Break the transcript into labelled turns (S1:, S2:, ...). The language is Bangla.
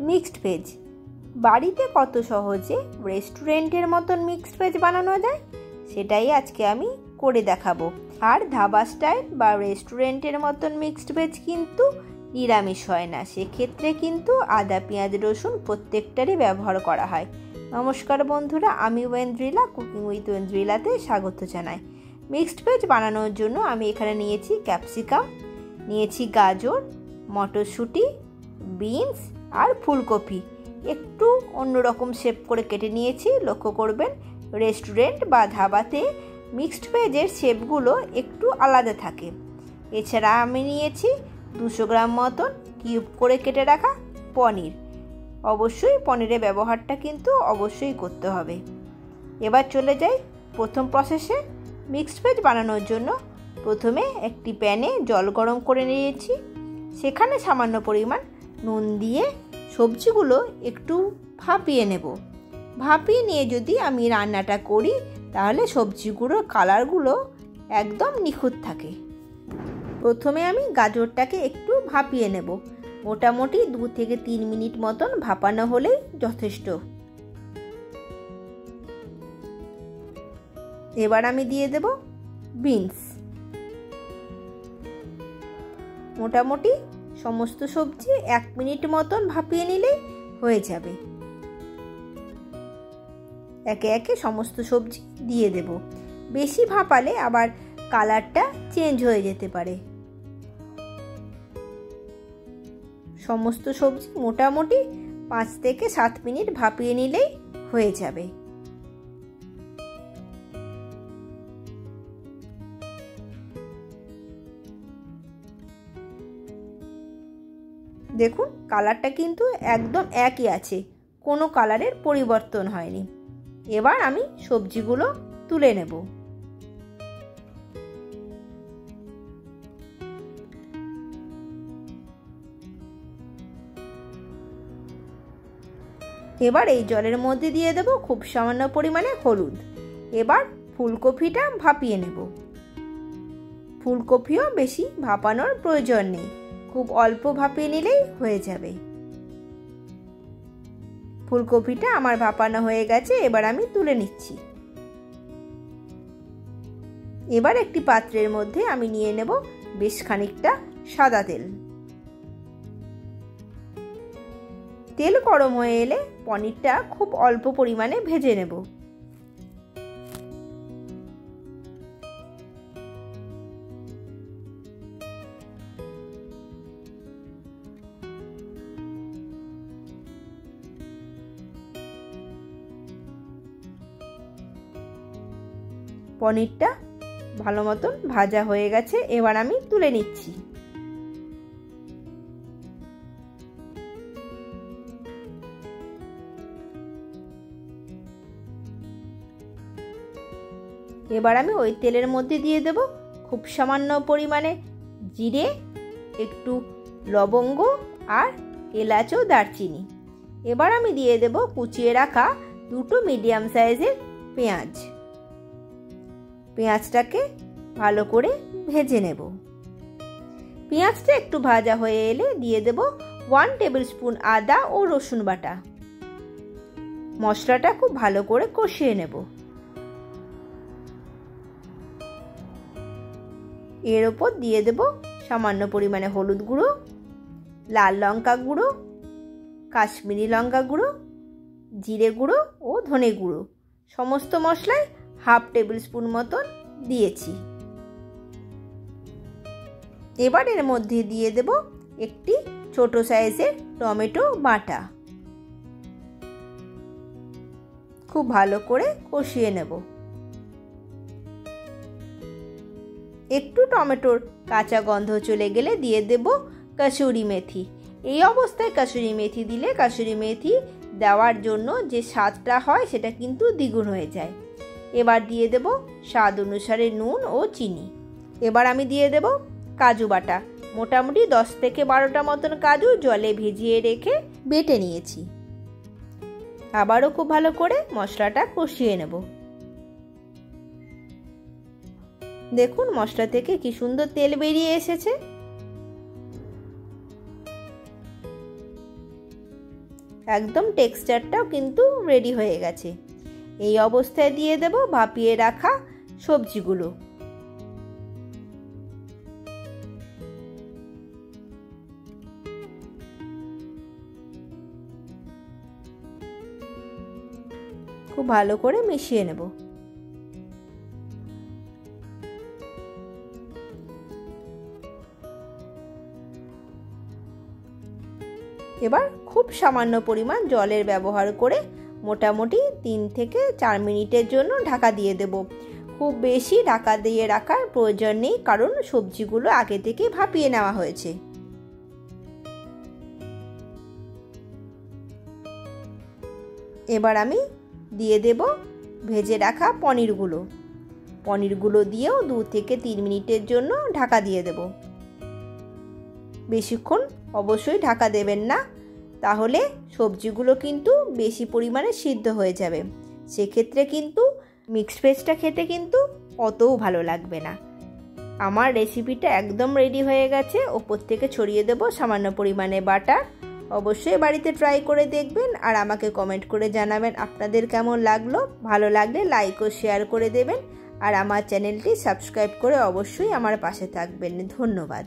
S1: Mixed veg. বাড়িতে কত সহজে রেস্টুরেন্টের মতন মিক্সড ভেজ বানানো যায় সেটাই আজকে আমি করে দেখাবো। আর ধাবা স্টাইল বা রেস্টুরেন্টের মতন মিক্সড ভেজ কিন্তু নিরামিষ হয় না, সেক্ষেত্রে কিন্তু আদা পেঁয়াজ রসুন প্রত্যেকটারই ব্যবহার করা হয়। নমস্কার বন্ধুরা, আমি ওয়েন্দ্রিলা, কুকিং উইথ ওয়েন্দ্রিলাতে স্বাগত জানাই। মিক্সড ভেজ বানানোর জন্য আমি এখানে নিয়েছি ক্যাপসিকাম, নিয়েছি গাজর, মটরশুঁটি, বিনস আর ফুলকপি। একটু অন্যরকম শেপ করে কেটে নিয়েছি। লক্ষ্য করবেন রেস্টুরেন্ট বা ধাবাতে মিক্সড ভেজের শেপগুলো একটু আলাদা থাকে। এছাড়া আমি নিয়েছি 200 গ্রাম মতন কিউব করে কেটে রাখা পনির। অবশ্যই পনিরের ব্যবহারটা কিন্তু অবশ্যই করতে হবে। এবার চলে যাই প্রথম প্রসেসে। মিক্সড ভেজ বানানোর জন্য প্রথমে একটি প্যানে জল গরম করে নিয়েছি, সেখানে সামান্য পরিমাণ নুন দিয়ে সবজিগুলো একটু ভাপিয়ে নেব। ভাপিয়ে নিয়ে যদি আমি রান্নাটা করি তাহলে সবজিগুলোর কালারগুলো একদম নিখুঁত থাকে। প্রথমে আমি গাজরটাকে একটু ভাপিয়ে নেব, মোটামুটি 2 থেকে 3 মিনিট মতন ভাপানো হলেই যথেষ্ট। এবার আমি দিয়ে দেব বিনস। মোটামুটি সমস্ত সবজি 1 মিনিট মতন ভাপিয়ে নিলেই হয়ে যাবে। একে একে সমস্ত সবজি দিয়ে দেব। বেশি ভাপালে আবার কালারটা চেঞ্জ হয়ে যেতে পারে। সমস্ত সবজি মোটামুটি 5 থেকে 7 মিনিট ভাপিয়ে নিলেই হয়ে যাবে। দেখুন কালারটা কিন্তু একদম একই আছে, কোনো কালারের পরিবর্তন হয়নি। এবার আমি সবজিগুলো তুলে নেব। এবার এই জলের মধ্যে দিয়ে দেব খুব সামান্য পরিমাণে হলুদ। এবার ফুলকপিটা ভাপিয়ে নেব। ফুলকপিও বেশি ভাপানোর প্রয়োজন নেই, খুব অল্প ভাপিয়ে নিলেই হয়ে যাবে। ফুলকপিটা আমার ভাপানো হয়ে গেছে, এবার আমি তুলে নিচ্ছি। এবার একটি পাত্রের মধ্যে আমি নিয়ে নেব বেশ খানিকটা সাদা তেল। তেল গরম হয়ে এলে পনিরটা খুব অল্প পরিমাণে ভেজে নেব। পনিরটা ভালো মতন ভাজা হয়ে গেছে, এবার আমি তুলে নিচ্ছি। এবার আমি ওই তেলের মধ্যে দিয়ে দেব খুব সামান্য পরিমাণে জিরে, একটু লবঙ্গ আর এলাচ ও দারচিনি। এবার আমি দিয়ে দেব কুচিয়ে রাখা 2টো মিডিয়াম সাইজের পেঁয়াজ। পেঁয়াজটাকে ভালো করে ভেজে নেব। পেঁয়াজটা একটু ভাজা হয়ে এলে দিয়ে দেব 1 টেবিল স্পুন আদা ও রসুন বাটা। মশলাটা খুব ভালো করে কষিয়ে নেব। এর ওপর দিয়ে দেব সামান্য পরিমাণে হলুদ গুঁড়ো, লাল লঙ্কা গুঁড়ো, কাশ্মীরি লঙ্কা গুঁড়ো, জিরে গুঁড়ো ও ধনে গুঁড়ো। সমস্ত মশলাই 1/2 টেবিল স্পুন মতন দিয়েছি। এবার এর মধ্যে দিয়ে দেব একটি ছোট সাইজের টমেটো বাটা। খুব ভালো করে কষিয়ে নেব। একটু টমেটোর কাঁচা গন্ধ চলে গেলে দিয়ে দেব কসুরি মেথি। এই অবস্থায় কসুরি মেথি দিলে কসুরি মেথি দেওয়ার জন্য যে স্বাদটা হয় সেটা কিন্তু দ্বিগুণ হয়ে যায়। এবার দিয়ে দেব স্বাদ অনুসারে নুন ও চিনি। এবার আমি দিয়ে দেব কাজু বাটা। মোটামুটি 10 থেকে 12টা মতন কাজু জলে ভিজিয়ে রেখে বেটে নিয়েছি। আবারও খুব ভালো করে মশলাটা কষিয়ে নেব। দেখুন মশলা থেকে কি সুন্দর তেল বেরিয়ে এসেছে। একদম টেক্সচারটাও কিন্তু রেডি হয়ে গেছে। এই অবস্থায় দিয়ে দেব ভাপিয়ে রাখা সবজিগুলো। খুব ভালো করে মিশিয়ে নেব। এবার খুব সামান্য পরিমাণ জলের ব্যবহার করে মোটামুটি 3 থেকে 4 মিনিটের জন্য ঢাকা দিয়ে দেব। খুব বেশি ঢাকা দিয়ে রাখার প্রয়োজন নেই, কারণ সবজিগুলো আগে থেকে ভাপিয়ে নেওয়া হয়েছে। এবার আমি দিয়ে দেব ভেজে রাখা পনিরগুলো দিয়েও 2 থেকে 3 মিনিটের জন্য ঢাকা দিয়ে দেব। বেশিক্ষণ অবশ্যই ঢাকা দেবেন না, তাহলে সবজিগুলো কিন্তু বেশি পরিমাণে সিদ্ধ হয়ে যাবে। সেক্ষেত্রে কিন্তু মিক্সড ভেজটা খেতে কিন্তু অতও ভালো লাগবে না। আমার রেসিপিটা একদম রেডি হয়ে গেছে। ওপর থেকে ছড়িয়ে দেব সামান্য পরিমাণে বাটার। অবশ্যই বাড়িতে ট্রাই করে দেখবেন আর আমাকে কমেন্ট করে জানাবেন আপনাদের কেমন লাগলো। ভালো লাগলে লাইক ও শেয়ার করে দেবেন আর আমার চ্যানেলটি সাবস্ক্রাইব করে অবশ্যই আমার পাশে থাকবেন। ধন্যবাদ।